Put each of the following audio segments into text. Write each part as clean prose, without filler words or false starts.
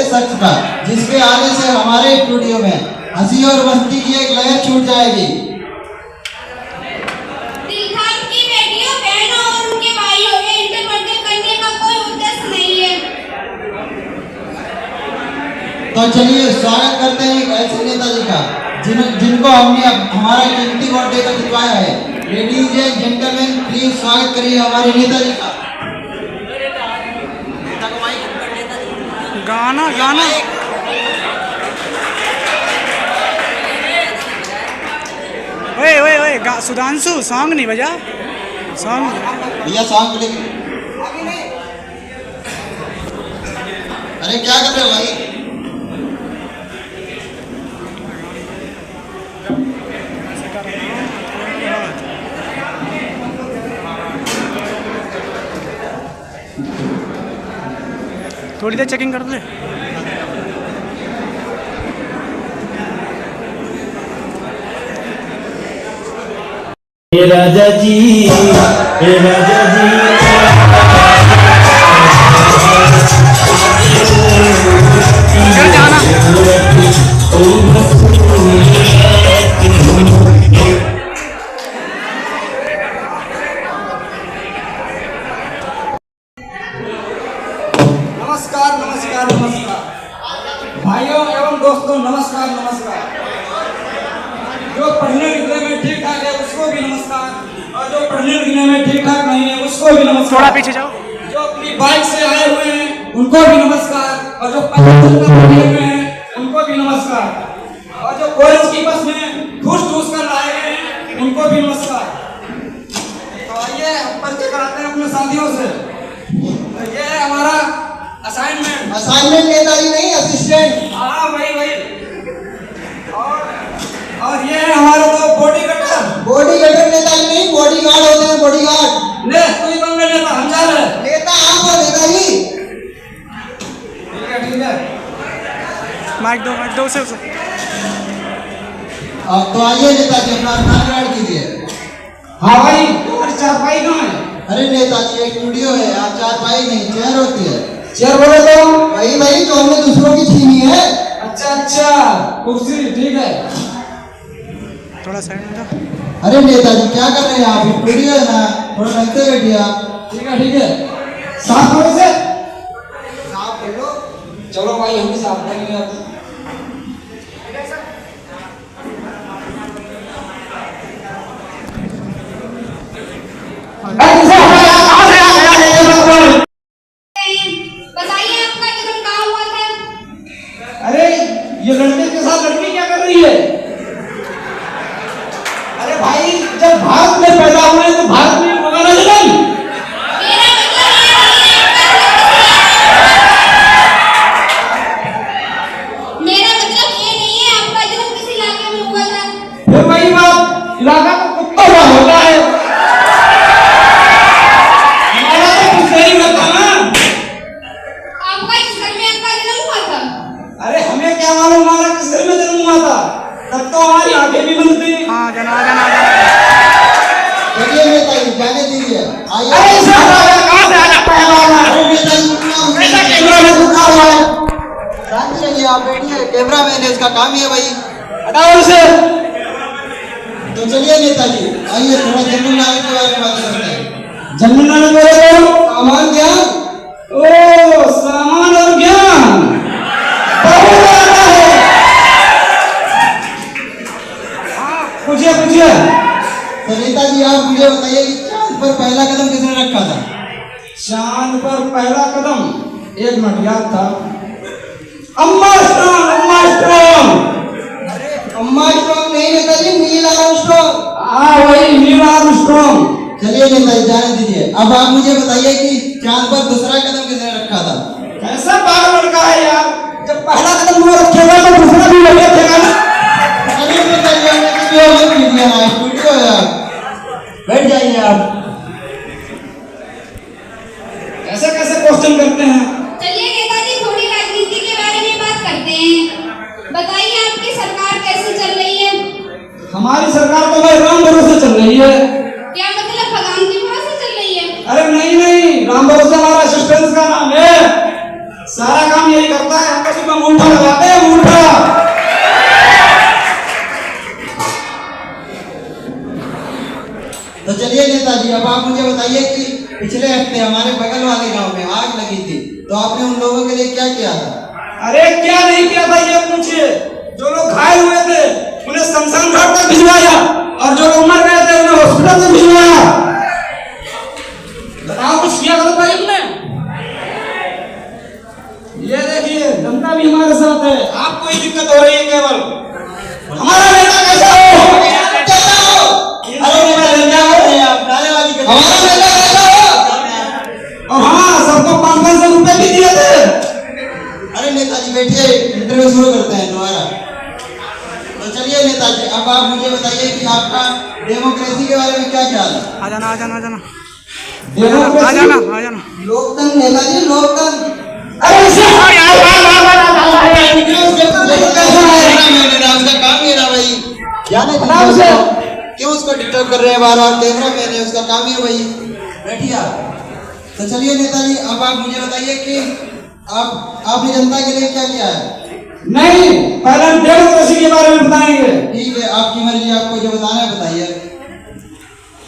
शख्स का, जिसके आने से हमारे स्टूडियो में हंसी और मस्ती की एक लहर छूट जाएगी। दिलखान की बेटियों, बहनों और उनके भाइयों, ये इंटरव्यू करने का कोई उद्देश्य नहीं है। तो चलिए स्वागत करते हैं एक ऐसे नेताजी का जिनको हमने हमारा कीमती वोट देकर जितवाया है। लेडीज एंड जेंटलमैन, प्लीज स्वागत करिए हमारे नेताजी का। गाना गाना ओए ओए ओए सुधांशु सॉन्ग नहीं बजा, सॉन्ग भैया सॉन्ग प्ले। अरे क्या कर रहे हो भाई? थोड़ी देर चेकिंग कर ले। राजा जी, राजा जी, जाना नमस्कार नमस्कार नमस्कार भाइयों एवं दोस्तों, नमस्कार नमस्कार। जो पढ़ने लिखने में ठीक ठाक है उसको भी नमस्कार, और जो पढ़ने लिखने में ठीक ठाक नहीं है उसको भी नमस्कार। थोड़ा पीछे जाओ। जो अपनी बाइक से आए हुए हैं उनको भी नमस्कार, और जो पैदल चलकर आए हुए हैं उनको भी नमस्कार, और जो कॉलेज की बस में ठूस ठूस कर आए हैं उनको भी नमस्कार। तो आइए हम परिचय कराते हैं अपने साथियों से। तो ये है हमारा असाइनमेंट। असाइनमेंट नेताजी नहीं, असिस्टेंट। हाँ वही। और ये है हमारा तो body cutter. Body cutter Netaji नहीं, बॉडी गार्ड होते हैं, बॉडी गार्ड। ले तू ही बन नेता, हम जा रहे हैं। नेता आप हो नेताजी। ठीक है। माइक दो उसे। अब तो आइए नेताजी अपना स्थान ग्रहण कीजिए। हाँ भाई, तुम्हारी चारपाई कहाँ है? अरे नेताजी एक स्टूडियो है, आप चारपाई नहीं चेयर होती है। चेयर बोले तो वही जो हमने दूसरों की छीनी है। अच्छा कुर्सी, ठीक है। थोड़ा साइड में जाओ। अरे नेताजी क्या कर रहे हैं आप? स्टूडियो है ना, थोड़ा ढंग से बैठिए आप। ठीक है। साफ करो से। साफ कर लो। चलो भाई, हम भी साफ करेंगे अब। बताइए आपका जन्म कहाँ हुआ था? अरे ये लड़के के साथ लड़की क्या कर रही है? अरे भाई, जब भारत में पैदा हुए तो भारत में होगा ना जन्म। मेरा मतलब ये नहीं है आपका जन्म किस इलाके में हुआ था। फिर वही बात, इलाका तो कुत्ता हुआ होता है। हमारा तो कुछ नहीं होता ना। आपका इस घर में आपका जन्म हुआ था? अरे हमें क्या मालूम हमारा किस घर में जन्म हुआ था? तब तो हमारी आंखें भी बंद थी। हाँ जाना। चलिए नेताजी जाने दीजिए। आइए। अरे इसे हटाओ, कहाँ से आया पहला वाला? अरे नेताजी ऐसा कैमरा में रुका हुआ है। शांत रहिए आप, बैठिए। कैमरा मैन है, इसका काम ही है भाई। हटाओ इसे। तो चलिए नेताजी आइए थोड़ा जनरल नॉलेज के बारे में बात करते हैं। जनरल नॉलेज बोले तो सामान्य ज्ञान। ओ सामान और ज्ञान बहुत आता है। पूछिए। तो नेताजी आप मुझे बताइए कि चांद पर पहला कदम किसने रखा था? चांद पर पहला कदम, एक मिनट याद था, अम्मा स्ट्रॉन्ग। अरे अम्मा स्ट्रॉन्ग नहीं नेताजी, नील आर्मस्ट्रॉन्ग। हाँ वही, नील आर्मस्ट्रॉन्ग। चलिए नेताजी जाने दीजिए। अब आप मुझे बताइए कि चांद पर दूसरा कदम किसने रखा था? कैसा पागल लड़का है यार, जब पहला कदम वो रखेगा तो दूसरा भी रखेगा ना। अरे नेताजी हमने किसी और को नहीं दिया ना, स्टूडियो है आप। बैठ जाइए आप। कैसे क्वेश्चन करते हैं? चलिए नेताजी थोड़ी राजनीति के बारे में बात करते हैं। बताइए आपकी सरकार कैसी चल रही है? हमारी सरकार तो भाई राम भरोसे चल रही है। क्या मतलब भगवान की भरोसे चल रही है? अरे नहीं, राम भरोसे हमारा असिस्टेंस का नाम है। सारा काम यही करता है, हमको में अंगूठा लगाते हैं, अंगूठा। तो चलिए नेताजी, अब आप मुझे बताइए कि पिछले हफ्ते हमारे बगल वाले गांव में आग लगी थी, तो आपने उन लोगों के लिए क्या किया था? अरे क्या नहीं किया था ये पूछिए। जो लोग घायल हुए थे उन्हें शमशान घाट तक भिजवाया, और जो लोग मर गए थे उन्हें हॉस्पिटल तक भिजवाया। बताओ कुछ किया था भाई हमने? ये देखिए जनता भी हमारे साथ है। आपको ही दिक्कत हो रही है केवल। हमारा नेता कैसा हो? अरे नेताजी क्या कर रहे हैं आप? नारेबाजी कर रहे हैं। हमारा नेता कैसा हो? और हाँ, सबको 500 रुपए भी दिए थे। अरे नेताजी बैठिए, इंटरव्यू शुरू करते हैं दोबारा। तो चलिए नेताजी, अब आप मुझे बताइए कि आपका डेमोक्रेसी के बारे में क्या ख्याल है? आ जाना आ जाना आ जाना डेमोक्रेसी- आ जाना आ जाना। लोकतंत्र नेताजी, लोकतंत्र। अरे उसका काम ही है ना भाई, जाने बताओ उसे। क्यों उसको डिस्टर्ब कर रहे हैं बार बार? कैमरा मैन है, उसका काम ही है भाई। बैठिए आप। तो चलिए नेताजी, अब आप मुझे बताइए कि आपने जनता के लिए क्या किया है? नहीं, पहले हम डेमोक्रेसी के बारे में बताएंगे। ठीक है, आपकी मर्जी, आपको जो बताना है बताइए।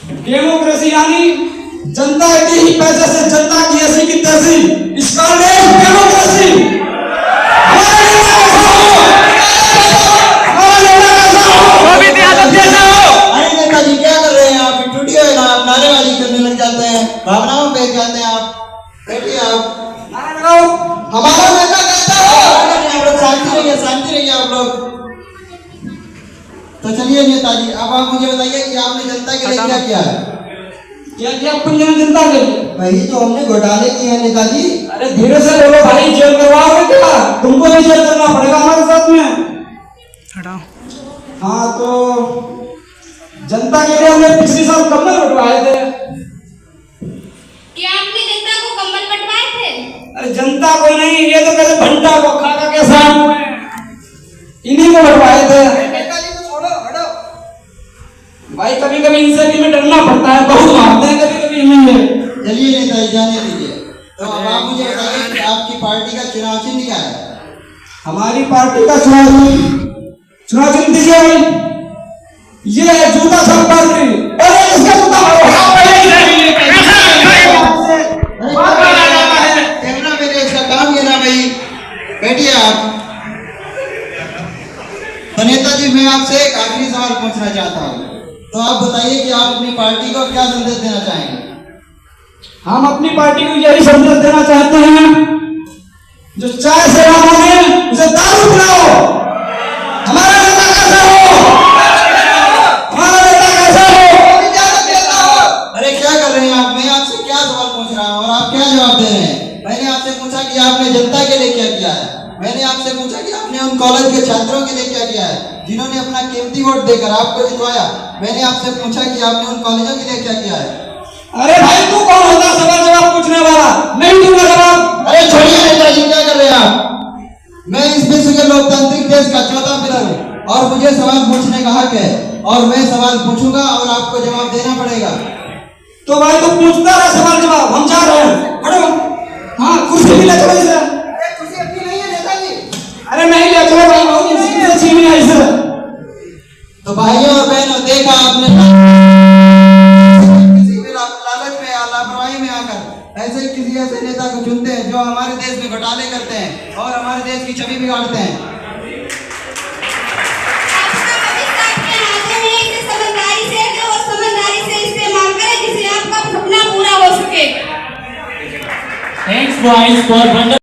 डेमोक्रेसी यानी जनता के ही पैसे से जनता की ऐसी की तैसी, इसका नाम डेमोक्रेसी। हमारा नेता कैसा हो? हमारा नेता कैसा हो? गोविंद यादव जैसा हो। अरे नेताजी क्या कर रहे हैं आप? टूटी है ना, आप नारेबाजी करने लग जाते हैं, भावनाओं पे जाते हैं आप। बैठिए आप। नारा लगाओ। हमारा नेता कैसा हो? आप लोग शांति रहिए, शांति रहिए आप लोग। तो चलिए नेताजी, अब आप मुझे बताइए कि आपने जनता के लिए क्या किया है? क्या क्या अपन जनता के लिए? वही तो हमने घोटाले किए हैं नेताजी। अरे धीरे से बोलो भाई, जेल करवाओगे क्या? तुमको भी जेल करना पड़ेगा हमारे साथ में। हटाओ। हाँ, तो जनता के लिए हमने पिछले साल कम्बल बंटवाए थे। क्या आपने जनता को कंबल बंटवाए थे? अरे जनता को नहीं, ये तो कहते भंटा को खा के साथ हुए, इन्हीं को बंटवाए थे। नेताजी को छोड़ो, हटो। भाई कभी कभी इनसे भी हमें डरना पड़ता है, बहुत मारते हैं कभी कभी हमें। चलिए नेताजी, जाने दीजिए। तो अब आप मुझे बताइए कि आपकी पार्टी का चुनाव चिन्ह क्या है? हमारी पार्टी का चुनाव चिन्ह दीजिए भाई। ये है जूता सब पार्टी। अरे इसका जूता मारो। कैमरा मैंने इसका काम किया ना भाई। बैठिए आप। तो नेताजी, मैं आपसे एक आखिरी सवाल पूछना चाहता हूँ। तो आप बताइए कि आप अपनी पार्टी को क्या संदेश देना चाहेंगे? हम अपनी पार्टी को यही संदेश देना चाहते हैं, जो चाय से ना माने उसे दारू पिलाओ। हमारा नेता कैसा हो? हमारा नेता कैसा हो? अरे क्या कर रहे हैं आप? मैं आपसे क्या सवाल पूछ रहा हूँ और आप क्या जवाब दे रहे हैं? मैंने आपसे पूछा कि आपने जनता के लिए क्या किया है। मैंने आपसे पूछा कि आपने उन कॉलेज के छात्रों के लिए क्या किया है जिन्होंने अपना कीमती वोट देकर आपको जितवाया। मैंने आपसे पूछा कि आपने उन कॉलेजों के लिए क्या किया है। अरे भाई तू कौन होता है सवाल जवाब पूछने वाला? नहीं दूंगा जवाब। अरे छोड़िए नेताजी, क्या कर रहे हैं आप? मैं इस विश्व के लोकतांत्रिक देश का चौथा पिलर हूँ और मुझे सवाल पूछने का हक है, और मैं सवाल पूछूंगा और आपको जवाब देना पड़ेगा। तो भाई तू पूछता रहा सवाल जवाब, हम जा रहे हैं। हटो। हाँ, कुर्सी भी ले चलो इसे। कुर्सी अपनी नहीं है नेताजी। अरे नहीं ले चलो भाई, बहुत इज्जत छीनी है इसे। तो भाइयों और बहनों, देखा आपने, किसी भी लालच में या लापरवाही में आकर ऐसे किसी ऐसे नेता को चुनते हैं जो हमारे देश में घोटाले करते हैं और हमारे देश की छवि बिगाड़ते हैं। आपका भविष्य आपके हाथों में है, इसे समझदारी से और समझदारी से इस्तेमाल करें जिससे आपका सपना पूरा हो सके। Thanks boys for wonderful